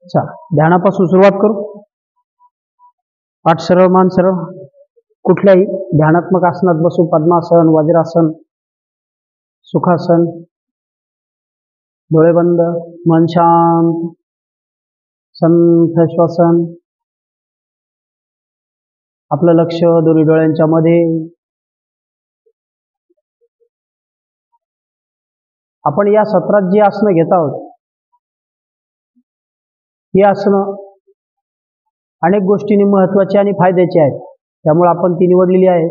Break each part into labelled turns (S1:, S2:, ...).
S1: चला ध्यानापासून सुरुवात करू. पाठ सरळ, मान सरळ. कुठल्याही ध्यानात्मक आसनात बसू. पद्मासन, वज्रासन, सुखासन. डोळे बंद, मन शांत, संथ श्वसन. आपलं लक्ष दोन्ही डोळ्यांच्या मध्ये. आपण या सत्रात जी आसनं घेत आहोत ही आसनं अनेक गोष्टींनी महत्वाची आणि फायद्याची आहेत, त्यामुळे आपण ती निवडलेली आहे.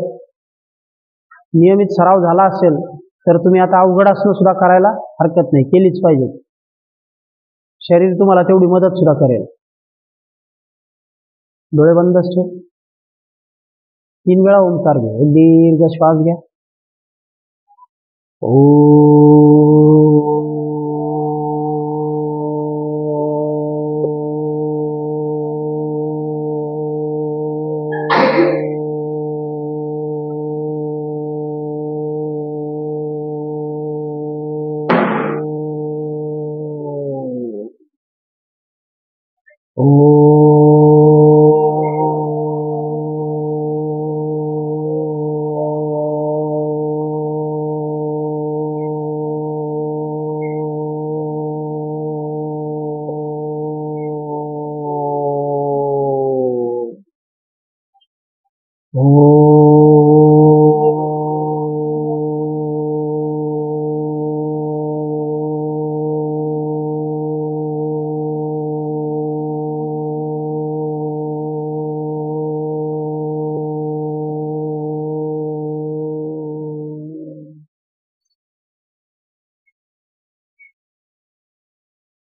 S1: नियमित सराव झाला असेल तर तुम्ही आता अवघड आसनं सुद्धा करायला हरकत नाही, केलीच पाहिजे. शरीर तुम्हाला तेवढी मदत सुद्धा करेल. डोळे बंदच ठेव. 3 वेळा ओंकार घ्या. एक दीर्घ श्वास घ्या.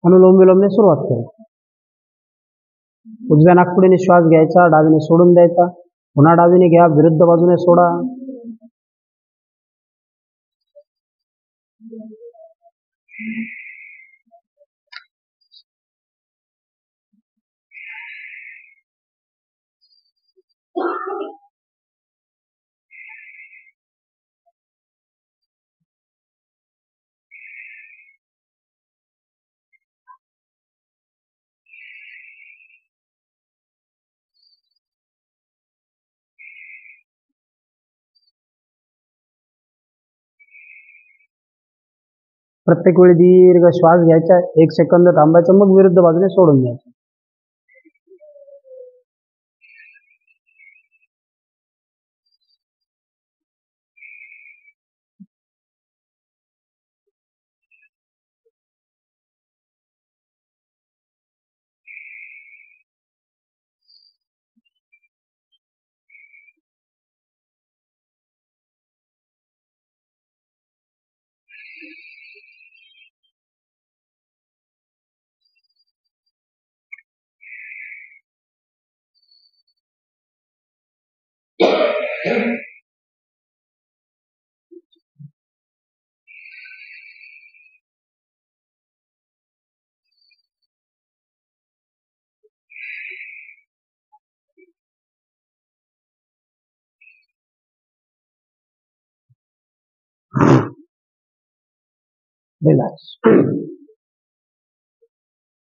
S1: अनुलोम विलोमने सुरुवात करू. उजव्या नाकपुडीने श्वास घ्यायचा, डावीने सोडून द्यायचा. पुन्हा डावीने घ्या, विरुद्ध बाजूने सोडा. प्रत्येक वेळी दीर्घ श्वास घ्यायचा, 1 सेकंद थांबायचं, मग विरुद्ध बाजूने सोडून द्यायचं. रिलॅक्स.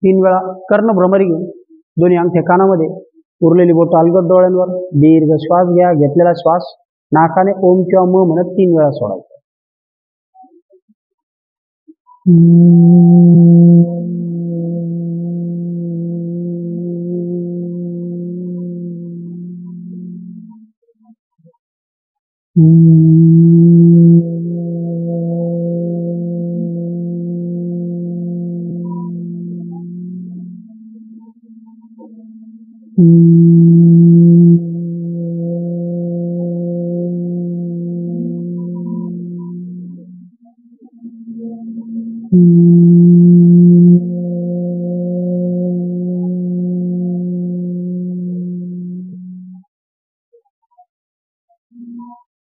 S1: 3 वेळा कर्ण भ्रमरी घेऊन दोन्ही अंगठे कानामध्ये, उरलेली बोट अलगद डोळ्यांवर. दीर्घ श्वास घ्या. घेतलेला श्वास नाकाने ओम किंवा म म्हणत 3 वेळा सोडायचा.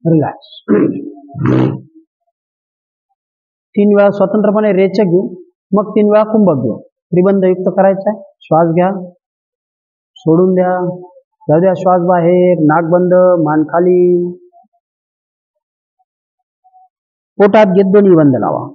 S1: रिलॅक्स. 3 वेळा स्वतंत्रपणे रेचक घेऊ, मग 3 वेळा कुंभक घेऊ. त्रिबंध युक्त करायचा आहे. श्वास घ्या, सोडून द्या, जाऊ द्या श्वास बाहेर. नाक बंद, मान खाली. पोटात घेत दोन्ही बंद लावा.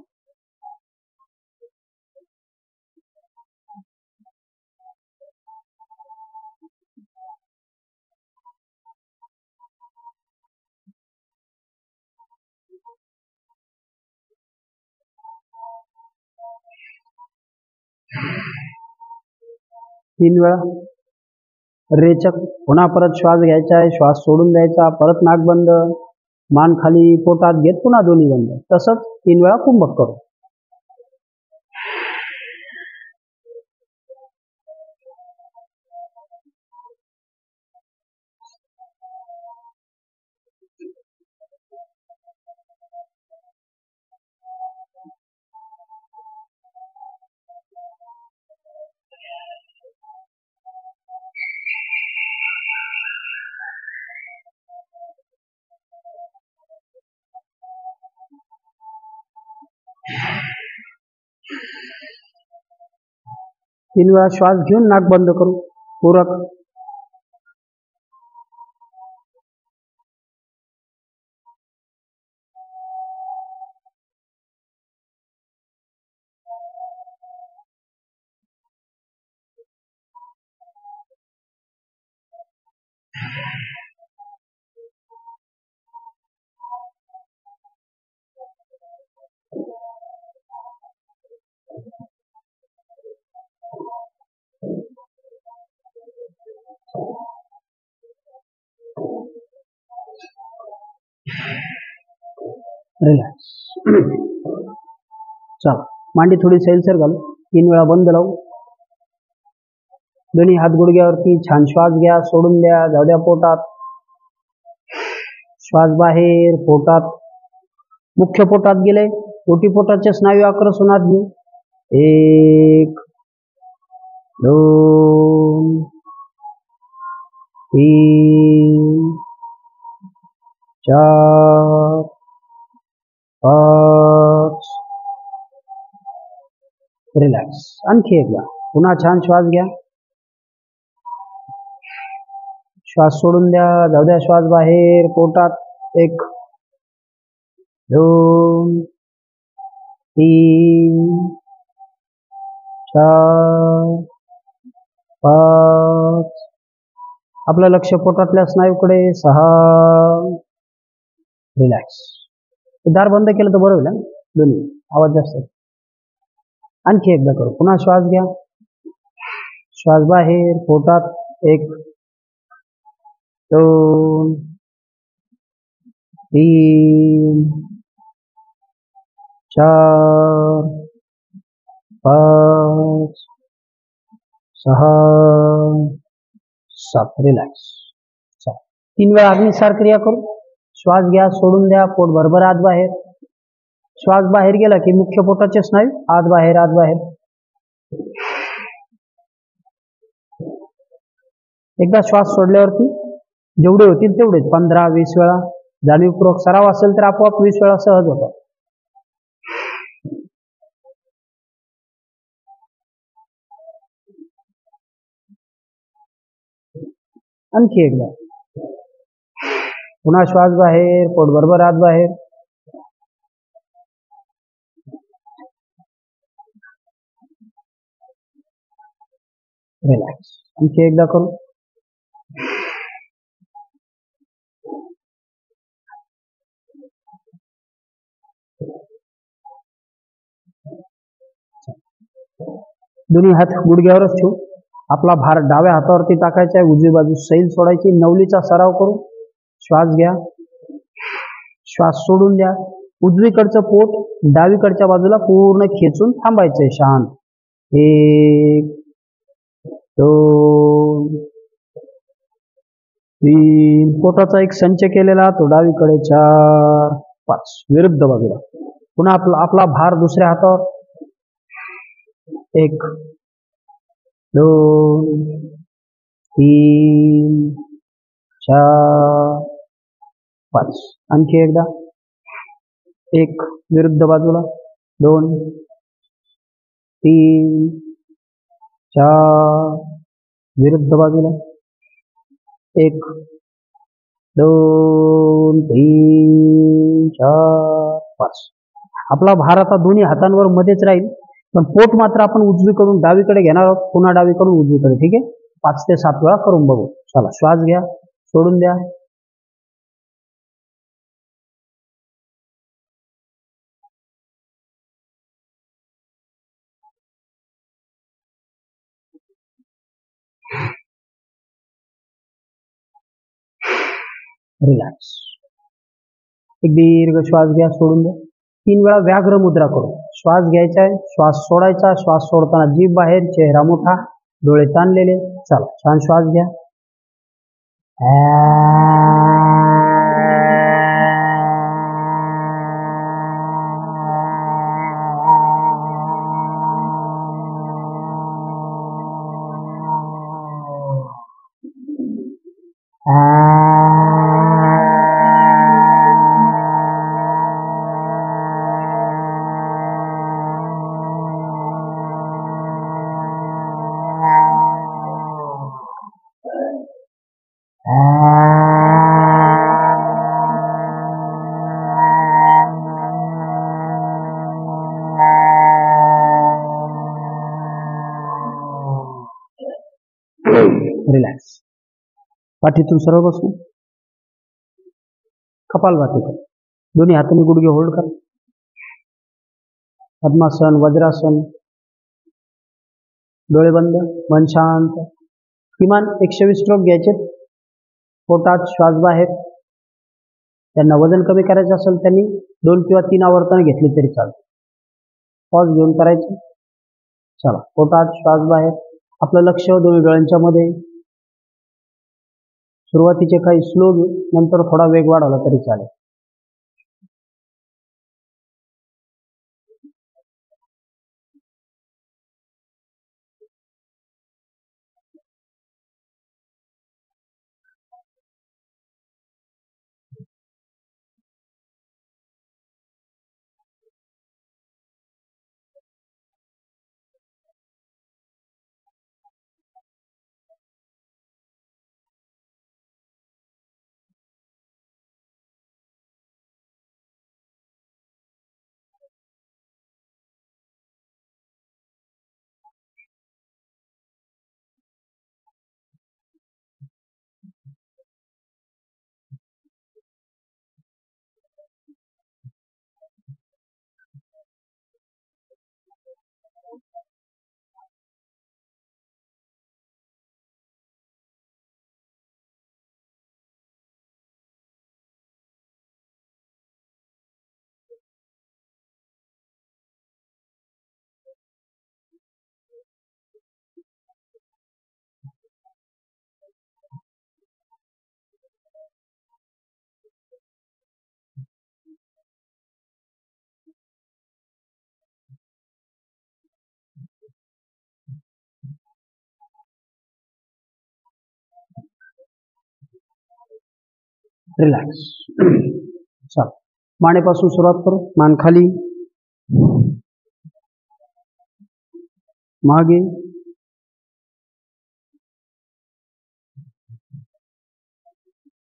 S1: तीन वेळा रेचक. पुन्हा परत श्वास घ्यायचा आहे, श्वास सोडून द्यायचा, परत नाक बंद, मान खाली पोटात घेत पुन्हा दोन्ही बंद. तसंच 3 वेळा कुंभक करू. तीन वेळा श्वास घेऊन नाक बंद करू. पूरक. रिलॅक्स. चला, मांडी थोडी सैलसर घालू. 3 वेळा बंद लावू. दोन्ही हात गुडघ्यावरती. छान श्वास घ्या, सोडून द्या, जाऊ द्या पोटात. श्वास बाहेर, पोटात. मुख्य पोटात गेले. ओटी पोटाचे स्नायू आकर्षणात घेऊ. 1 2 3 4 5. रिलॅक्स. आणखी एकदा. पुन्हा छान श्वास घ्या, श्वास सोडून द्या, जाऊ द्या श्वास बाहेर, पोटात. 1 2 3 4 5. आपलं लक्ष पोटातल्या स्नायूकडे. 6. रिलॅक्स. दार बंद केलं तर बरं होईल. दोन्ही आवाज जास्त. आणखी एकदा करू. पुन्हा श्वास घ्या, श्वास बाहेर, पोटात. 1 2 3 4 5 6 7. रिलॅक्स. 3 वेळा अग्निसार क्रिया करू. श्वास घ्या, सोडून द्या, पोट भरभर आत बाहेर. श्वास बाहेर गेला की मुख्य पोटाचे स्नायू आत बाहेर, आत बाहेर. एकदा श्वास सोडल्यावरती जेवढे होतील तेवढेच 15-20 वेळा. जाणीवपूर्वक सराव असेल तर आपोआप 20 वेळा सहज होतात. आणखी एकदा. पुन्हा श्वास बाहेर, पोट भरभर आत बाहेर. रिलॅक्स. आणखी एकदा करू. दोन्ही हात गुडघ्यावरच ठेवू. आपला भार डाव्या हातावरती टाकायचा आहे, उजवी बाजू सैल सोडायची. नवलीचा सराव करू. श्वास घ्या, श्वास सोडून द्या. उजवीकडचं पोट डावीकडच्या बाजूला पूर्ण खेचून थांबायचंय. शांत. 1 2 3. पोटाचा एक संच केलेला तो डावीकडे. 4 5. विरुद्ध बाजूला. पुन्हा आपला भार दुसऱ्या हातावर. 1 2 3 4 5. आणखी एकदा. 1 विरुद्ध बाजूला. 2 3 4 विरुद्ध बाजूला. 1 2 3 4 5. आपला भार आता दोन्ही हातांवर मध्येच राहील, पण पोट मात्र आपण उजवीकडून डावीकडे घेणार आहोत. पुन्हा डावीकडून उजवीकडे. ठीक आहे. 5 ते 7 वेळा करून बघू. चला, श्वास घ्या, सोडून द्या. रिलॅक्स. एक दीर्घ श्वास घ्या, सोडून द्या. 3 वेळा व्याघ्र मुद्रा करू. श्वास घ्यायचा आहे, श्वास सोडायचा. श्वास सोडताना जीभ बाहेर, चेहरा मोठा, डोळे ताणलेले. चला छान श्वास घ्या. रिलॅक्स. पाठीतून सरळ बसून कपालभाती करा. दोन्ही हाताने गुडघे होल्ड करा. पद्मासन, वज्रासन. डोळे बंद, मन शांत. किमान 120 स्ट्रोक घ्यायचे. पोटात श्वास बाहेर. त्यांना वजन कमी करायचं असेल त्यांनी 2 किंवा 3 आवर्तन घेतली तरी चालते. पॉज घेऊन करायचे. चला पोटात श्वास बाहेर. आपलं लक्ष दोन्ही डोळ्यांच्या मध्ये. सुरुवातीचे काही स्लो घेऊ, नंतर थोडा वेग वाढवला तरी चालेल. रिलॅक्स. चला मानेपासून सुरुवात करू. मान खाली, मागे,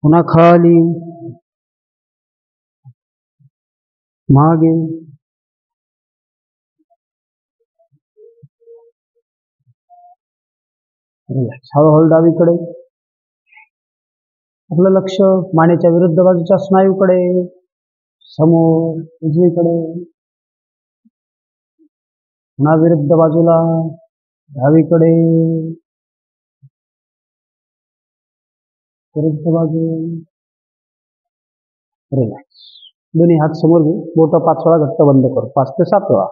S1: पुन्हा खाली, मागे, रिलॅक्स. हळूहळू डावीकडे. आपलं लक्ष मानेच्या विरुद्ध बाजूच्या स्नायूकडे. समोर उजवीकडे, पुन्हा विरुद्ध बाजूला, डावीकडे, विरुद्ध बाजू. रिलॅक्स. दोन्ही हात समोर घेऊ. बोट 5 वेळा घट्ट बंद करू. 5 ते 7 वेळा.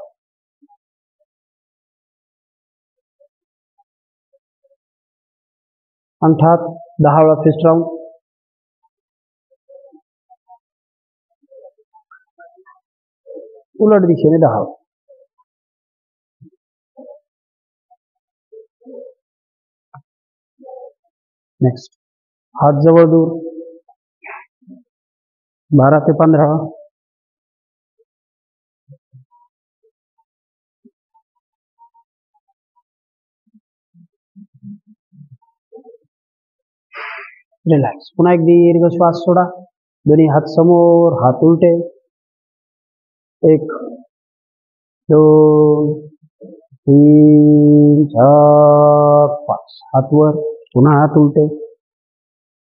S1: अंगठात 10 वेळा फिस्ट राऊंड. उलट दिशेने 10. नेक्स्ट. हात जवळ दूर 12 ते 15. रिलॅक्स. पुन्हा एक दीर्घ श्वास सोडा. दोन्ही हात समोर, हात उलटे. 1 2 3 4 5. हात वर, पुन्हा हात उलटे.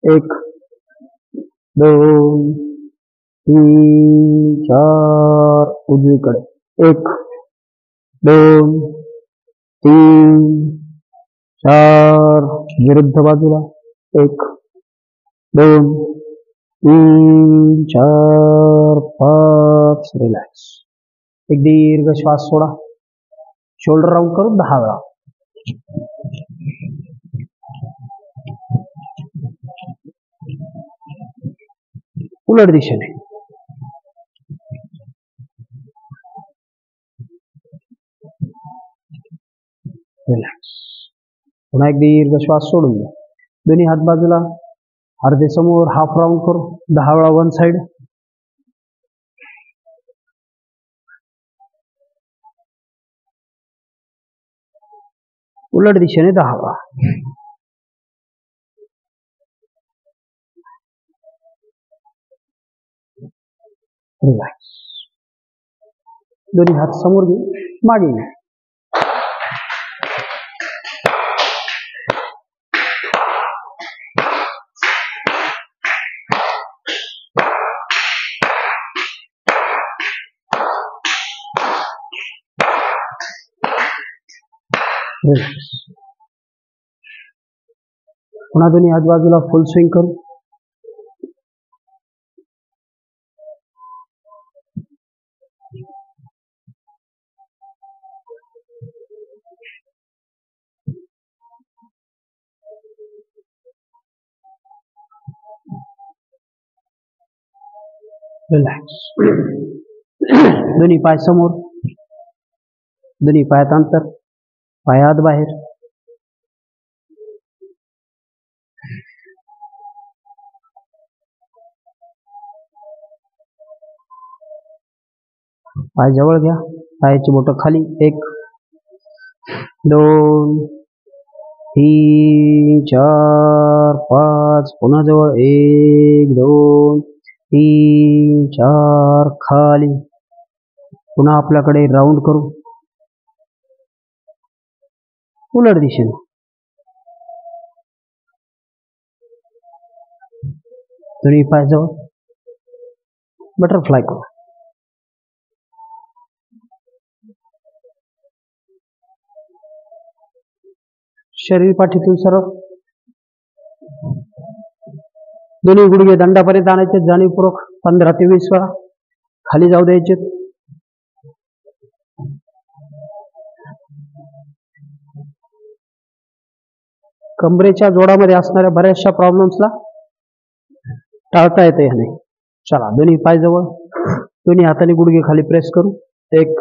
S1: 1 2 3 4. उजवीकडे. 1 2 3 4. विरुद्ध बाजूला. 1 2 तीन, चार, पाच. रिलॅक्स. एक दीर्घ श्वास सोडा. शोल्डर राऊंड करून 10 वेळा. उलट दिशेने. रिलॅक्स. पुन्हा एक दीर्घ श्वास सोडून द्या. दोन्ही हात बाजूला, अर्धे समोर, हाफ राऊंड करू 10 वेळा वन साइड. उलट दिशेने 10 वेळा. रिलॅक्स. दोन्ही हात समोर घेऊ, मागे घे. रिलॅक्स. पुन्हा दोन्ही हात बाजूला फुल स्विंग करू. रिलॅक्स. दोन्ही पाय समोर, दोन्ही पायात अंतर, पायात बाहेर. पाय जवळ घ्या, पायाची बोटं खाली. 1, 2, 3, 4, 5. पुन्हा जवळ. 1, 2, 3, 4. खाली. पुन्हा आपल्याकडे राऊंड करू. उलट दिशेने. दोन्ही पाय जवळ. बटरफ्लाय करू. शरीर पाठीतून सरळ. दोन्ही गुडघे दंडापर्यंत आणायचे जाणीवपूर्वक 15 ते 20 वेळा. खाली जाऊ द्यायचे. कमरेच्या जोडामध्ये असणाऱ्या बऱ्याचशा प्रॉब्लेम्सला टाळता येते ह्याने. चला, दोन्ही पाय जवळ, दोन्ही हाताने गुडघे खाली प्रेस करू. 1,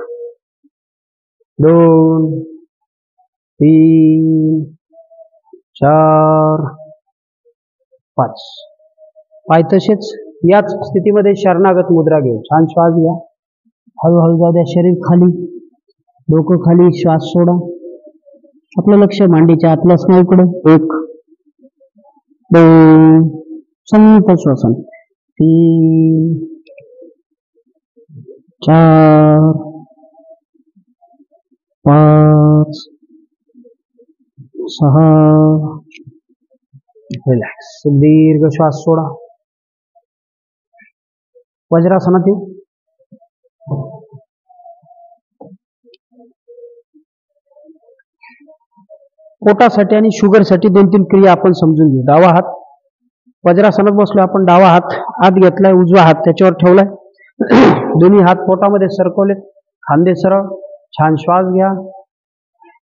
S1: 2, 3, 4, 5. पाय तसेच याच स्थितीमध्ये शरणागत मुद्रा घेऊ. छान श्वास घ्या. हळूहळू जाऊ द्या. शरीर खाली, डोकं खाली. श्वास सोडा. आपलं लक्ष मांडीच्या आतल्या स्नायूकडे. 1, 2. संत श्वसन. 3, 4, 5, 6. रिलॅक्स. दीर्घ श्वास सोडा. वज्रासनात येऊ. पोटासाठी आणि शुगरसाठी 2-3 क्रिया आपण समजून घेऊ. डावा हात वज्रासनात बसलो आपण. डावा हात आत घेतलाय, उजवा हात त्याच्यावर ठेवलाय. दोन्ही हात पोटामध्ये सरकवलेत, खांदे सरळ. छान श्वास घ्या.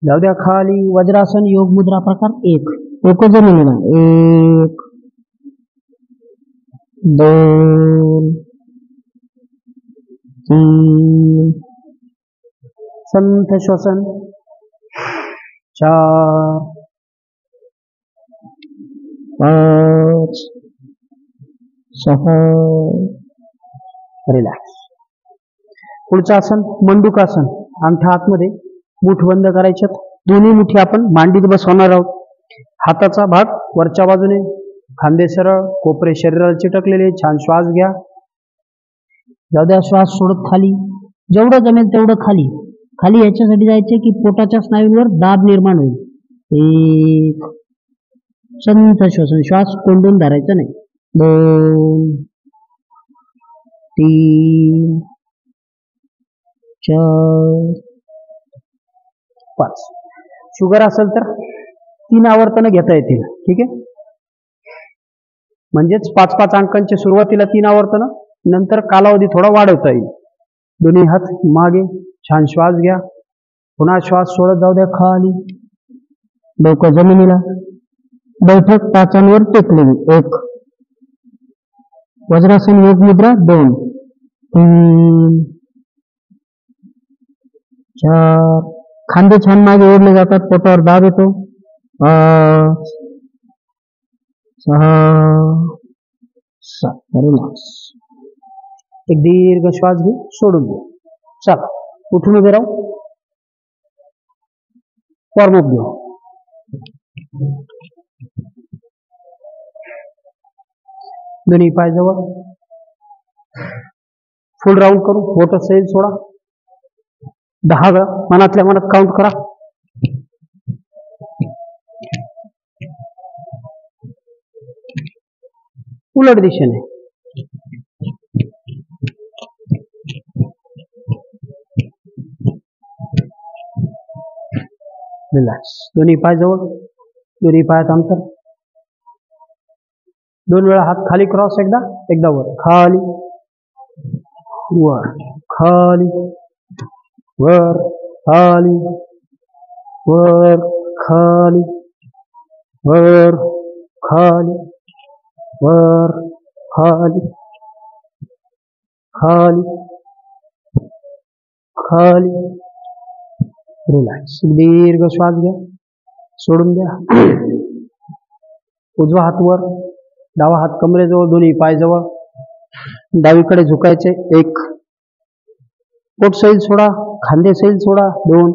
S1: जाऊ द्या खाली. वज्रासन योग मुद्रा प्रकार 1. डोकं जमिनीला. 1, 2, 3. संथ श्वसन. 4, 5, 6. रिलॅक्स. पुढचं आसन मंडूकासन. अंगठा आतमध्ये, मुठ बंद करायच्यात. दोन्ही मुठी आपण मांडीत बसवणार आहोत. हाताचा भाग वरच्या बाजूने, खांदे सरळ, कोपरे शरीराला चिटकलेले. छान श्वास घ्या. जाऊ द्या श्वास सोडत खाली. जेवढं जमेल तेवढं खाली. खाली याच्यासाठी जायचे की पोटाच्या स्नायूंवर दाब निर्माण होईल. 1. संथ श्वसन. श्वास कोंडून धरायचा नाही. 2, 3, 4, 5. शुगर असेल तर 3 आवर्तनं घेता येतील. ठीक आहे. म्हणजेच 5-5 अंकांचे सुरुवातीला 3 आवर्तन, नंतर कालावधी थोडा वाढवता येईल. दोन्ही हात मागे, छान श्वास घ्या. पुन्हा श्वास सोडत जाऊ द्या खाली. डोकं जमिनीला. बैठक टाचांवर टेकलेली. 1. वज्रासन योग मुद्रा 2, 3, 4. खांदे छान मागे ओढले जातात, पोटावर दाब येतो. 5, 6, 7. रिलॅक्स. एक दीर्घ श्वास घे, सोडून दे. चला उठून उभे राहू. वॉर्मअप घेऊ. दोन्ही पाय जवळ. फुल राऊंड करू. बोट सैल सोडा. 10 वेळा मनातल्या मनात काउंट करा. उलट दिशेने. रिलॅक्स. दोन्ही पाय जवळ. दोन्ही पायात अंतर. 2 वेळा हात खाली क्रॉस. एकदा वर. खाली वर. खाली वर. खाली वर. खाली वर. खाली वर. खाली खाली खाली. रिलॅक्स. दीर्घ श्वास घ्या, सोडून द्या. उजवा हात वर, डावा हात कमरेजवळ, दोन्ही पाय जवळ. डावीकडे झुकायचे. 1. पोट सैल सोडा, खांदे सैल सोडा. 2.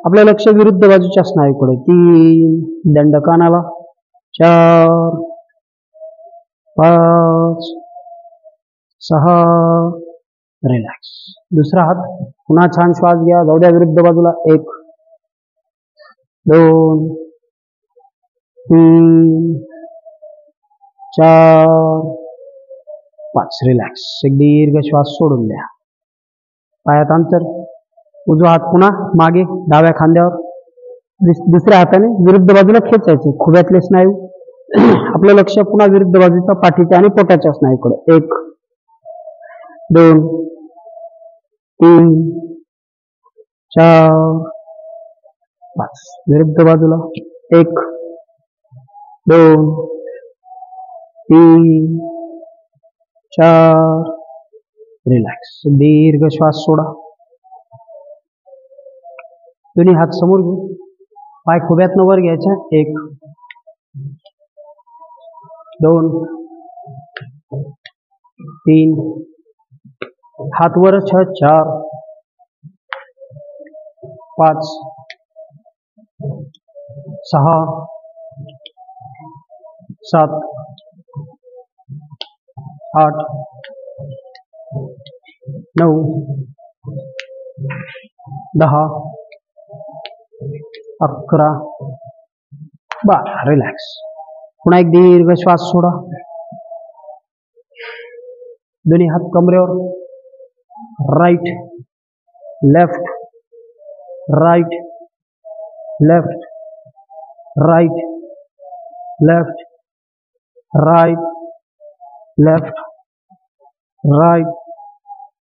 S1: आपलं लक्ष विरुद्ध बाजूच्या स्नायूकडे. 3. दंड कानाला. 4, 5, 6. रिलॅक्स. दुसरा हात. पुन्हा छान श्वास घ्या, जाऊ द्या विरुद्ध बाजूला. 1, 2, 3, 4, 5. रिलॅक्स. एक दीर्घ श्वास सोडून द्या. पायात अंतर. उजवा हात पुन्हा मागे, डाव्या खांद्यावर. दुसऱ्या हाताने विरुद्ध बाजूला खेचायचे. खुब्यातले स्नायू. आपलं लक्ष पुन्हा विरुद्ध बाजूच्या पाठीच्या आणि पोटाच्या स्नायूकडे. 1, 2, 3, 4, 5. विरुद्ध बाजूला. 1, 2, 3, 4. रिलॅक्स. दीर्घ श्वास सोडा. दोन्ही हात समोर घेऊ. पाय खुब्यातनं वर घ्यायचा. 1, 2, 3. हात वर. 4, 5, 6, 7, 8, 9, 10, 11, 12. रिलॅक्स. पुन्हा एक दीर्घ श्वास सोडा. दोन्ही हात कमरेवर. Right, left, right, left, right, left, right, left, right,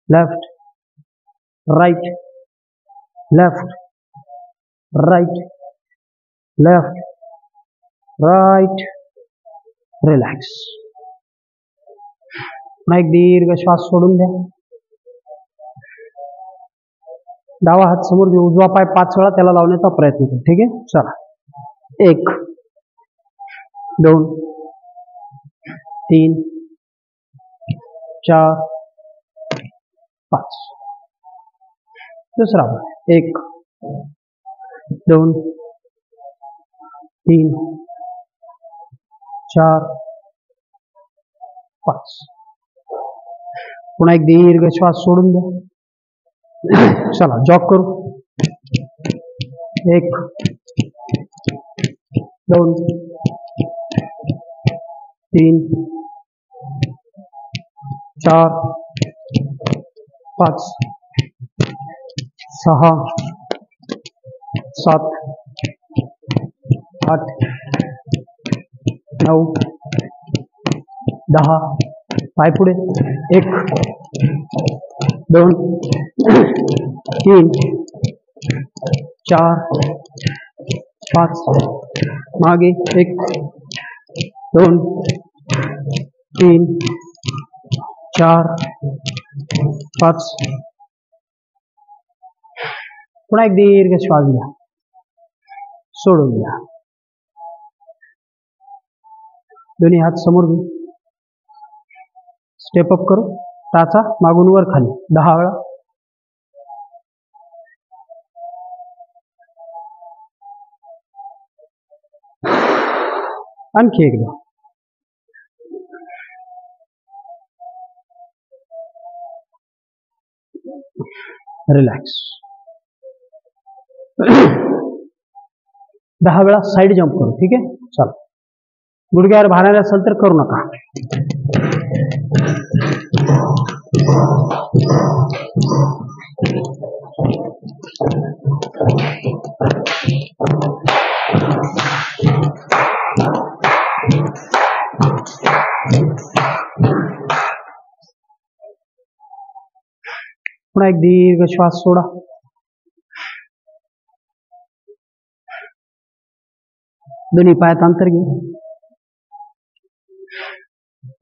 S1: left, right, left, right, left, right. Relax. पुन्हा एक दीर्घ श्वास सोडून द्या. डावा हात समोर घेऊ. उजवा पाय 5 वेळा त्याला लावण्याचा प्रयत्न करू. ठीक आहे. चला. 1, 2, 3, 4, 5. दुसरा पाय. 1, 2, 3, 4, 5. पुन्हा एक दीर्घ श्वास सोडून द्या. चला जॉग करू. 1, 2, 3, 4, 5, 6, 7, 8, 9, 10. पाय पुढे. 1 2 3 4 5. मागे. 1 2 3 4 5. पुन्हा एक दीर्घ श्वास घ्या. सोडून घ्या. दोन्ही हात समोर घेऊ. स्टेप अप करू. टाचा मागून वर खाली 10 वेळा. आणखी एकदा. रिलॅक्स. 10 वेळा साइड जंप करू. ठीक आहे. चला. गुडघ्यावर भार असेल तर करू नका. पुन्हा एक दीर्घ श्वास सोडा. दोन्ही पायात अंतर घेऊ.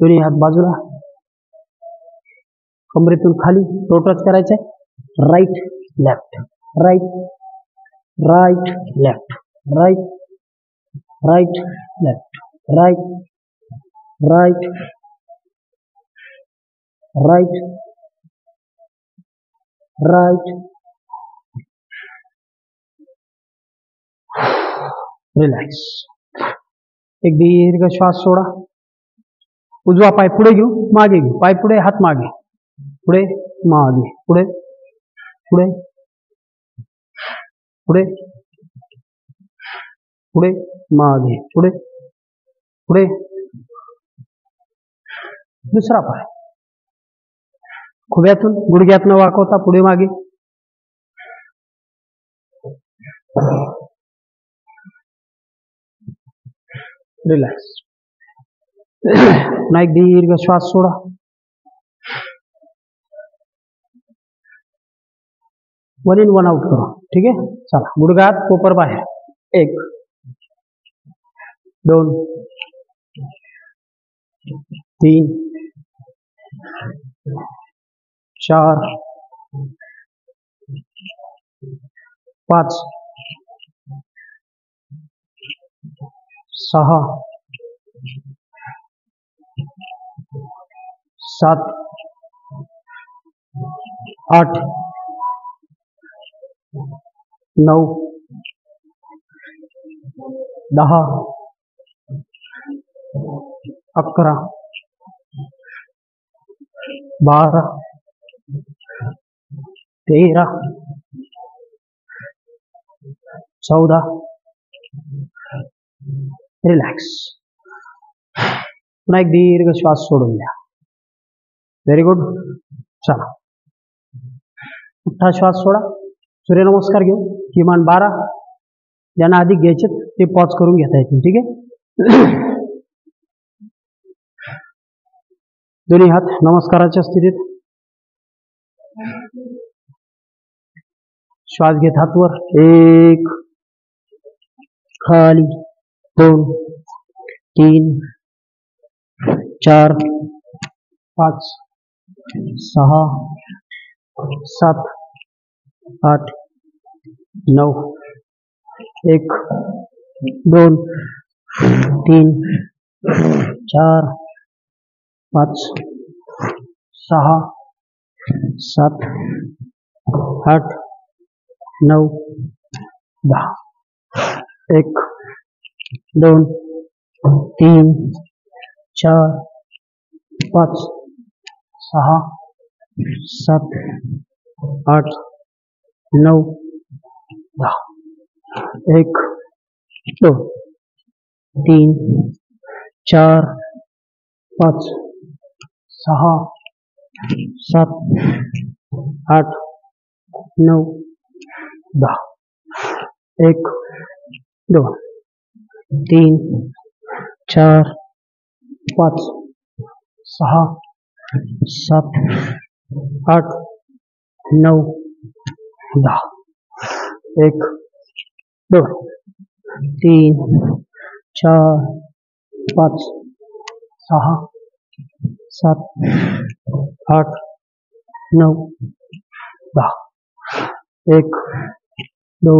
S1: दोन्ही हात बाजूला. कमरेतून खाली टोटच करायचंय. Right left right right left right right left right right right right. Relax. एक दीर्घ श्वास सोडा. उजवा पाय पुढे घेऊ. मागे घेऊ. पाय पुढे. हात मागे. पुढे मागे. पुढे पुढे पुढे पुढे मागे. पुढे पुढे. दुसरा पाय खुब्यातून गुडघ्यात न वाकवता पुढे मागे. रिलॅक्स. पुन्हा एक दीर्घ श्वास सोडा. वन इन वन आउट करू. ठीक आहे. चला. गुडघ्यात कोपर बाहेर. 1 2 3 4 5 6 7 8 9 10 11 12 13 14. रिलॅक्स. पुन्हा एक दीर्घ श्वास सोडून द्या. Very good. चला. मोठा श्वास सोडा. सूर्यनमस्कार घेऊ. किमान 12. ज्यांना अधिक घ्यायचे ते पॉज करून घेता येतील. ठीक आहे. दोन्ही हात नमस्काराच्या स्थितीत. श्वास घेत हात वर. 1 खाली. 2 3 4 5 6 7 8 9 1 2 3 4 5 6 7 8 9 10. 1 2 3 4 5 6 7 8 9 10. 1 2 3 4 5 6 7 8 9 10. 1 2 3 4 5 6 7 8 9 10 1 2 3 4 5 6 7 8 9 10 1 2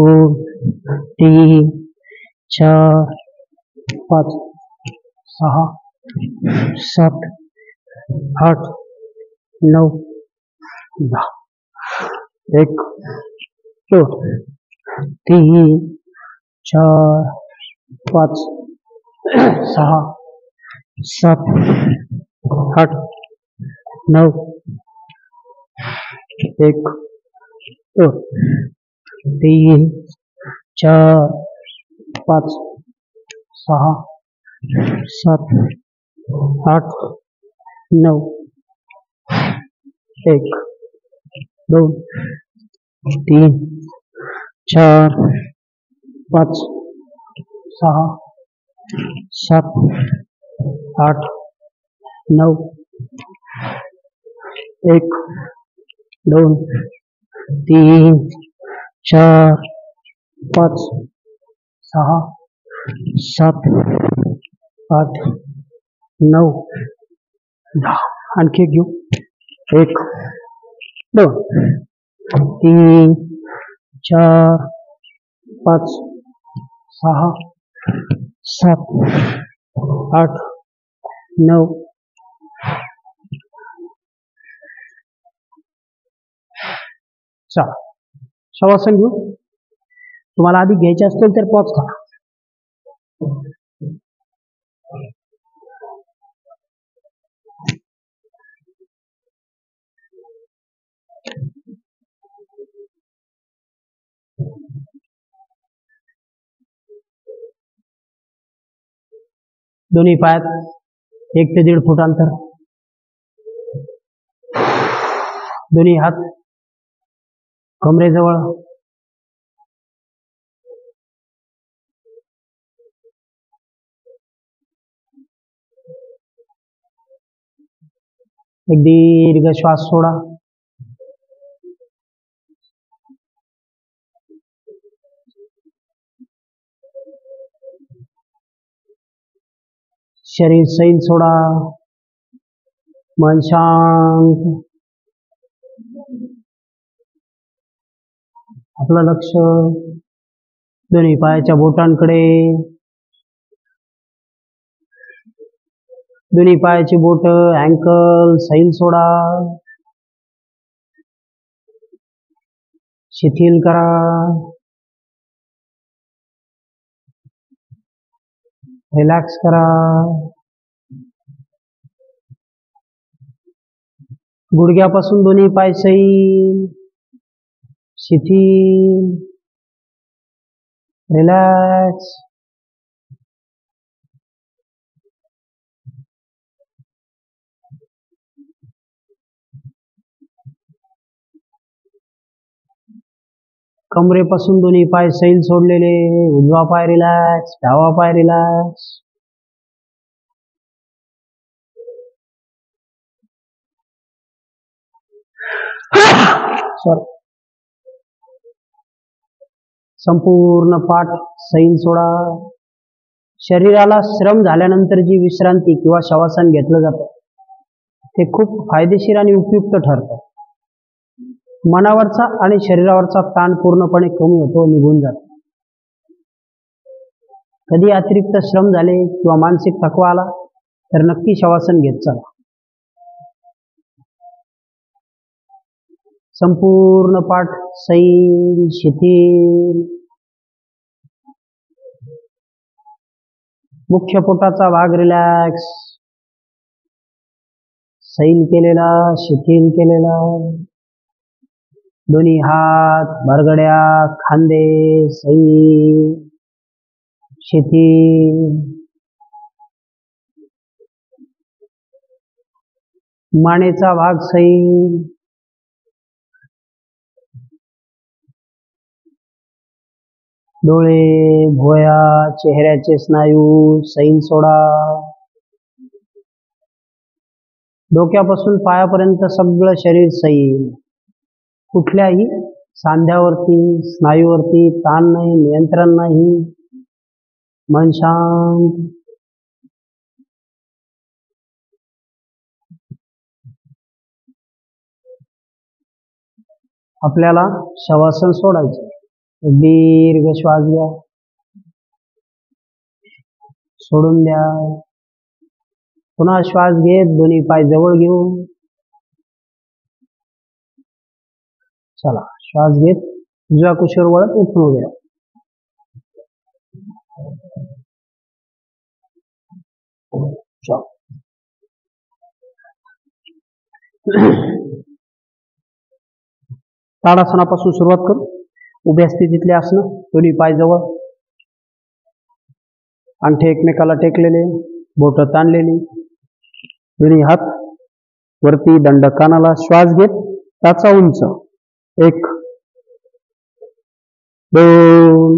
S1: 3 4 5 6 7 8 9 10 1 2 3 4 5 6 7 8 9 1 2 3 4 5 6 7 8 9 1 2 3 4 5 6 7 8 9 1 2 3 4 5 6 7 8 9 10 आणखी एक घेऊ 1 2 3 4 5 6 7 8 9 चला शवासन घेऊ. तुम्हाला आधी घ्यायचे असतील तर पॉज करा. दोन्ही पायात 1 ते 1.5 फूट अंतर. दोन्ही हात कमरेजवळ. एक दीर्घ श्वास सोडा. शरीर सैल सोडा. मन शांत. आपलं लक्ष दोन्ही पायाच्या बोटांकडे. दोन्ही पायाची बोट अँकल सैल सोडा. शिथिल करा. रिलॅक्स करा. गुडघ्यापासून दोन्ही पाय सैल. शिथिल. रिलॅक्स. कमरेपासून दोन्ही पाय सैल सोडलेले. उजवा पाय रिलॅक्स. डावा पाय रिलॅक्स. सॉरी. संपूर्ण पाठ सैल सोडा. शरीराला श्रम झाल्यानंतर जी विश्रांती किंवा शवासन घेतलं जातं ते खूप फायदेशीर आणि उपयुक्त ठरतं. मनावरचा आणि शरीरावरचा ताण पूर्णपणे कमी होतो, निघून जातो. कधी अतिरिक्त श्रम झाले किंवा मानसिक थकवा आला तर नक्की शवासन घेत चला. संपूर्ण पाठ सैल शिथिल. मुख्य पोटाचा भाग रिलॅक्स. सैल केलेला, शिथिल केलेला. दोन्ही हात, बरगड्या, खांदे सैल शिथिल. मानेचा भाग सैल. डोळे, भोया, चेहऱ्याचे स्नायू सैल सोडा. डोक्यापासून पायापर्यंत सगळं शरीर सैल. कुठल्याही सांध्यावरती स्नायूवरती ताण नाही, नियंत्रण नाही. मन शांत. आपल्याला शवासन सोडायचे. दीर्घ श्वास घ्या, सोडून द्या. पुन्हा श्वास घेत दोन्ही पाय जवळ घेऊ. चला, श्वास घेत उजव्या कुशीवर वळत उठून उभे राहा. ताडासनापासून सुरुवात करू. उभ्या स्थितीतले आसनं, दोन्ही पाय जवळ, अंगठे एकमेकाला टेकलेले, बोट ताणलेली, दोन्ही हात वरती, दंड कानाला. श्वास घेत टाचा उंच. 1 2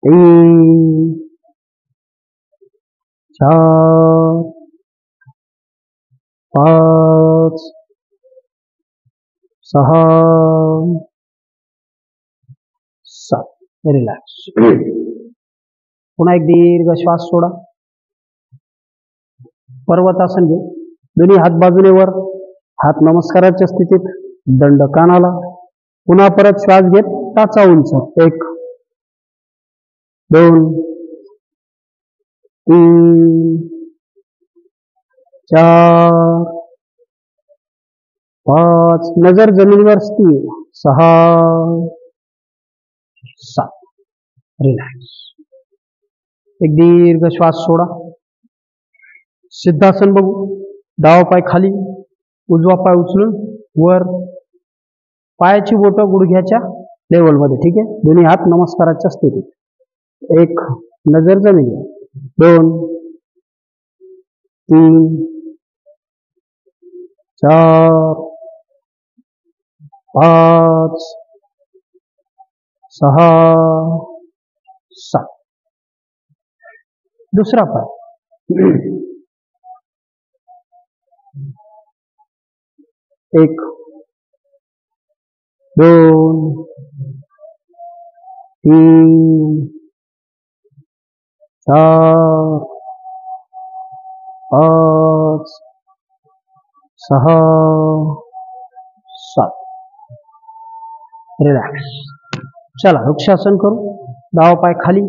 S1: 3 4 5 6 7. रिलॅक्स. पुन्हा एक दीर्घ श्वास सोडा. पर्वतासन घे. दोन्ही हात बाजूने वर, हात नमस्काराच्या स्थितीत, दंड कानाला. पुन्हा परत श्वास घेत टाचा उंच. 1 2 3 4 5. नजर जमिनीवर स्थिर. 6 7. रिलॅक्स. एक दीर्घ श्वास सोडा. सिद्धासन बघू. डावा पाय खाली, उजवा पाय उचलून वर, पायाची बोटं गुडघ्याच्या लेवलमध्ये. ठीक आहे. दोन्ही हात नमस्काराच्या स्थितीत. 1 नजर जमिनीवर. 2 3 4 5 6 7. दुसरा पाय. 1 2 3 4 5 6 7. रिलॅक्स. चला, वृक्षासन करू. डावा पाय खाली.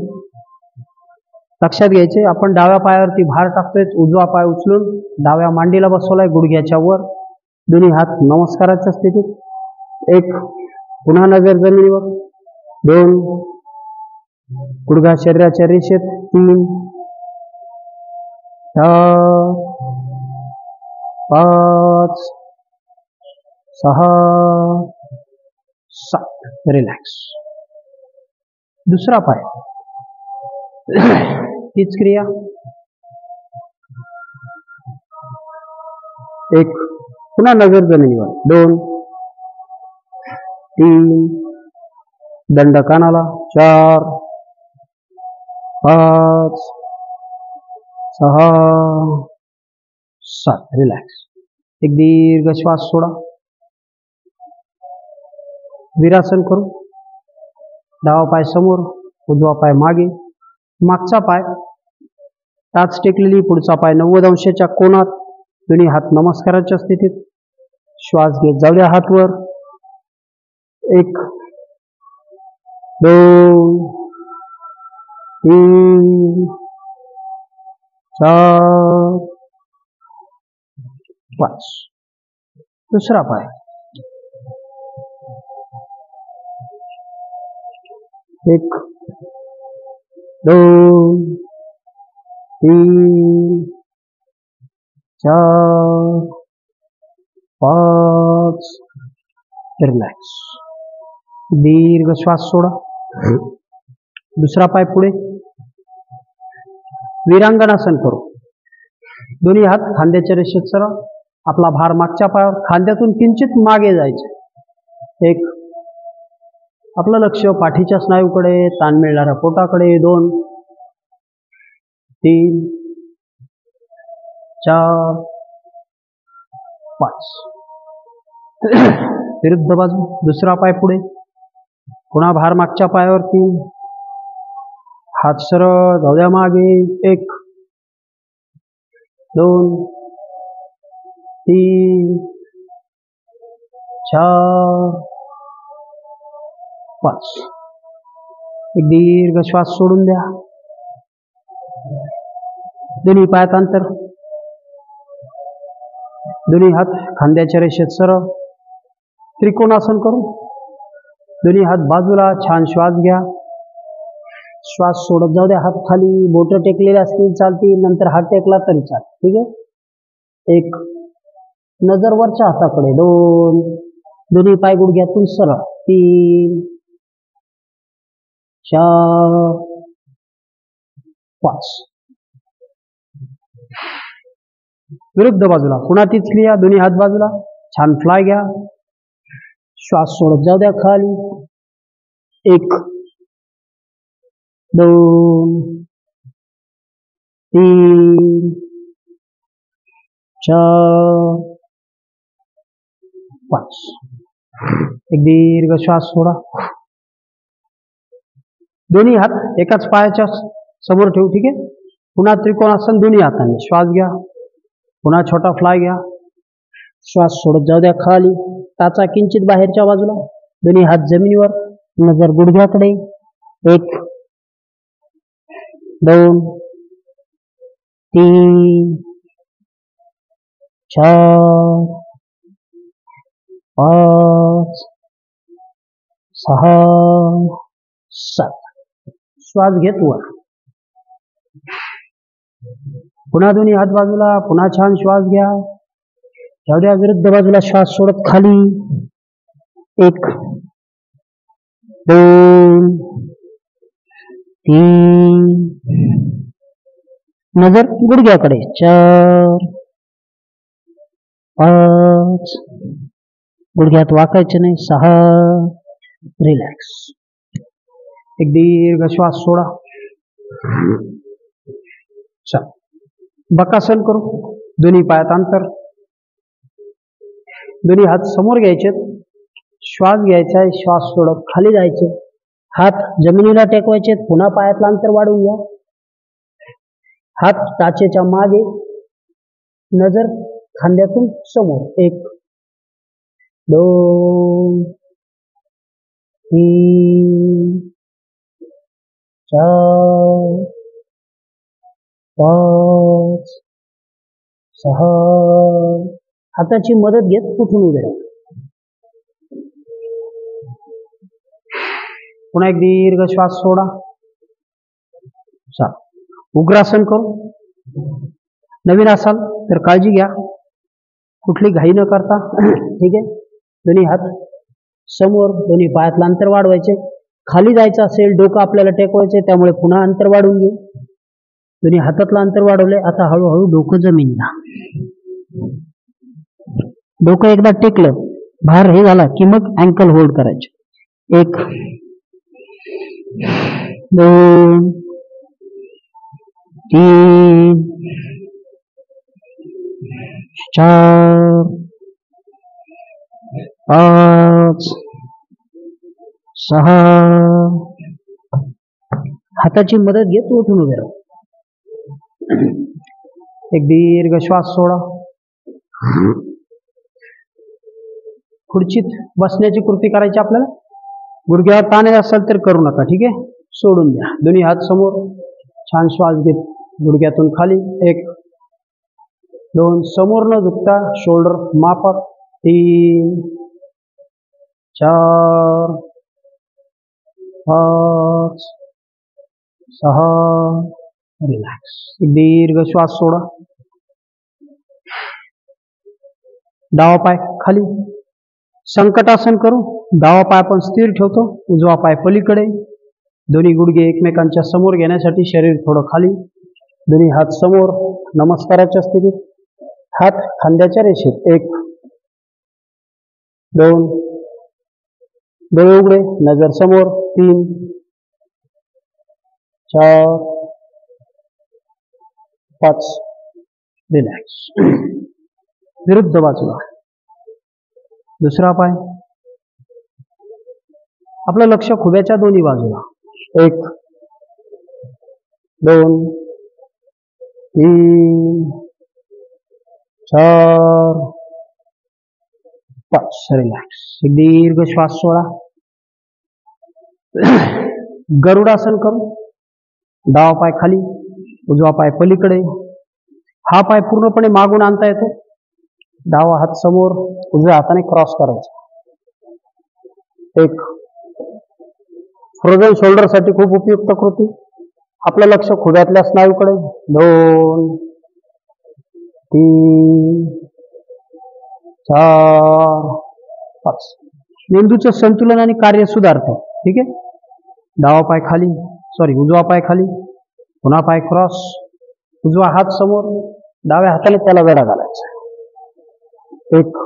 S1: लक्षात घ्यायचे, आपण डाव्या पायावरती भार टाकतोय. उजवा पाय उचलून डाव्या मांडीला बसवलाय, गुडघ्याच्या वर. दोन्ही हात नमस्काराच्या स्थितीत. 1 पुन्हा नजर जमिनीवर. 2 गुडघा शरीराच्या रेषेत. 3 4 5 6 7. रिलॅक्स. दुसरा पाय. तीच क्रिया. 1 पुन्हा नजर जमिनीवर. 2 3 दंड कानाला. 4 5 6 7. रिलॅक्स. एक दीर्घ श्वास सोडा. वीरासन करू. डावा पाय समोर, उजवा पाय मागे. मागचा पाय टाच टेकलेली, पुढचा पाय 90 अंशाच्या कोनात. दोन्ही हात नमस्काराच्या स्थितीत. श्वास घेत जाऊया हात वर. 1 2 3 4 5. दुसरा पाय. 1 2 3 4 5. रिलॅक्स. दीर्घ श्वास सोडा. दुसरा पाय पुढे. वीरांगणासन करू. दोन्ही हात खांद्याच्या रेषेत सरळ. आपला भार मागच्या पायावर, खांद्यातून किंचित मागे जायचे. 1 आपलं लक्ष पाठीच्या स्नायूकडे, ताण मिळणाऱ्या पोटाकडे. 2 3 4 5. विरुद्ध बाजू दुसरा पाय पुढे, पुन्हा भार मागच्या पायावरती, हात सरळ जाऊ द्या मागे. 1 2 3 4 5. एक दीर्घ श्वास सोडून द्या. दोन्ही पायात अंतर, दोन्ही हात खांद्याच्या रेषेत सरळ, त्रिकोणासन करू. दोन्ही हात बाजूला, छान श्वास घ्या. श्वास सोडत जाऊ द्या. हात खाली, बोट टेकलेले असतील चालतील, नंतर हात टेकला तरी चालेल. ठीक आहे. 1 नजर वरच्या हाताकडे. 2 दोन्ही पाय गुडघ्यातून सरळ. 3 4 5. विरुद्ध बाजूला पुन्हा तीच क्रिया. दोन्ही हात बाजूला, छान फ्लाय घ्या. श्वास सोडत जाऊ द्या खाली. 1 2 3 4 5. एक दीर्घ श्वास सोडा. दोन्ही हात एकाच पायाच्या समोर ठेवू. ठीक आहे. पुन्हा त्रिकोणासन दोन्ही हातांनी श्वास घ्या. पुन्हा छोटा फ्लाय घ्या. श्वास सोडत जाऊ द्या खाली. टाचा किंचित बाहेरच्या बाजूला. दोन्ही हात जमिनीवर, नजर गुडघ्याकडे. 1 2 3 4 5 6 7. श्वास घेत वर. पुन्हा दोन्ही हात बाजूला. पुन्हा छान श्वास घ्या. जाऊ द्या विरुद्ध बाजूला. श्वास सोडत खाली. 1 2 3 नजर गुडघ्याकडे. 4 5 गुडघ्यात वाकायचे नाही. 6 रिलॅक्स. एक दीर्घ श्वास सोडा. बकासन करू. दोन्ही पायात अंतर, दोन्ही हात समोर घ्यायचे. श्वास घ्यायचा. श्वास सोडत खाली जायचे. हात जमिनीला टेकवायचे. पुन्हा पायातलं अंतर वाढवून घ्या. हात टाचेच्या मागे, नजर खांद्यातून समोर. 1 2 3 4 5 6. हाताची मदत घेत उठून उभे राहा. पुन्हा एक दीर्घ श्वास सोडा. उग्रासन करू. नवीन असाल तर काळजी घ्या, कुठली घाई न करता. ठीक आहे. दोन्ही हात समोर, दोन्ही पायातलं अंतर वाढवायचे. खाली जायचं असेल, डोकं आपल्याला टेकवायचे, त्यामुळे पुन्हा अंतर वाढवून घेऊ. दोन्ही हातातलं अंतर वाढवले. आता हळूहळू डोकं जमिनीला. डोकं एकदा टेकलं, भार हे झाला की मग अँकल होल्ड करायचे. 1 2 3 4 5 6. हाताची मदत घेत उठून उभे राहा. एक दीर्घ श्वास सोडा. खुर्चीत बसण्याची कृती करायची आपल्याला. गुडघ्यावर ताण येत असेल तर करू नका. ठीक आहे. सोडून द्या. दोन्ही हात समोर, छान श्वास घेत गुडघ्यातून खाली. 1 2 समोर न झुकता, शोल्डर मापात. 3 4 5 6. रिलॅक्स. एक दीर्घ श्वास सोडा. डावा पाय खाली. संकटासन करू. डावा पाय आपण स्थिर ठेवतो, उजवा पाय पलीकडे. दोन्ही गुडघे एकमेकांच्या समोर घेण्यासाठी शरीर थोडं खाली. दोन्ही हात समोर, नमस्काराच्या स्थितीत. हात खांद्याच्या रेषेत. 1 2 डोळे उघडे, नजर समोर. 3 4 5. रिलॅक्स. विरुद्ध बाजूला दुसरा पाय. आपलं लक्ष खुब्याच्या दोन्ही बाजूला. 1 2 3 4 5. रिलॅक्स. एक दीर्घ श्वास सोडा. गरुडासन करू. डावा पाय खाली, उजवा पाय पलीकडे. हा पाय पूर्णपणे मागून आणता येतो. डावा हात समोर, उजव्या हाताने क्रॉस करायचा. एक फ्रोझन शोल्डर साठी खूप उपयुक्त कृती. आपलं लक्ष खुब्यातल्या स्नायूकडे. 2 3 4 5. मेंदूचं संतुलन आणि कार्य सुधारतं. ठीक आहे. डावा पाय खाली, उजवा पाय खाली, पुन्हा पाय क्रॉस, उजवा हात समोर, डाव्या हाताने त्याला वेढा घालायचा. 1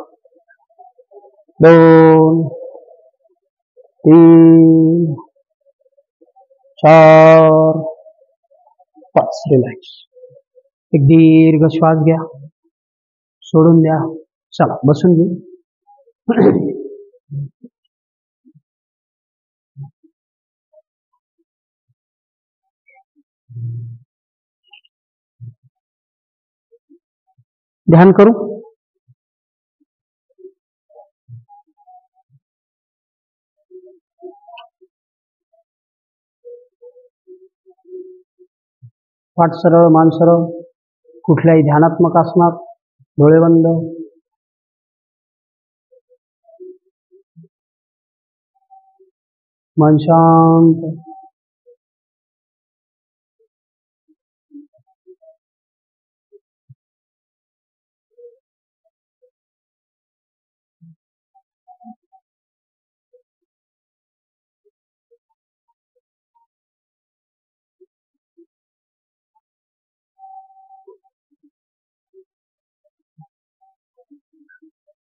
S1: 2 3 4 5. रिलॅक्स. एक दीर्घ श्वास घ्या, सोडून द्या. चला बसून घेऊ. ध्यान करू. पाठ सरळ, मान सरळ. कुठल्याही ध्यानात्मक आसनात डोळे बंद. मन शांत.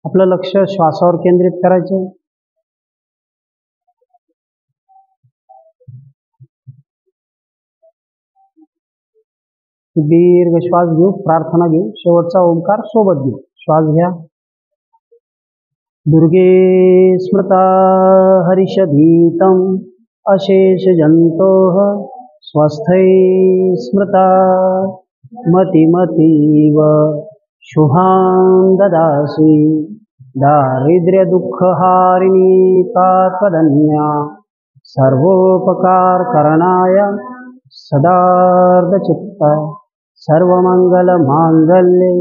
S1: आपलं लक्ष श्वासावर केंद्रित करायचं. दीर्घ श्वास घेऊ, प्रार्थना घेऊ, शेवटचा ओंकार सोबत घेऊ. श्वास घ्या. दुर्गे स्मृता हरिषधीतम अशेष जंतोः स्वस्थै स्मृता मतिमतीव शुभां ददासि दारिद्र्य दुःखहारिणी तात्वदन्या सर्वोपकार करणाय सदार्धचित्ता सर्वमंगल मांगल्ये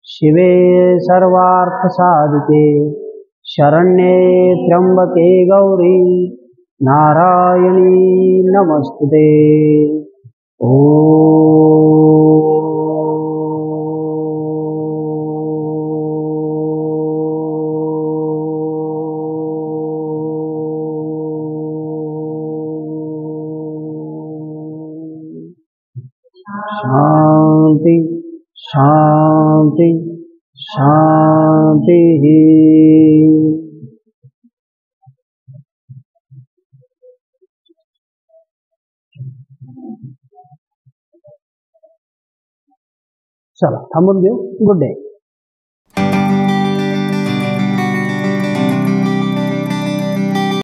S1: शिवे सर्वार्थसाधिके शरण्ये त्र्यंबके गौरी नारायणी नमस्तुते. ओम. शांति शांति शांति. चला थांबून घेऊ. Good day.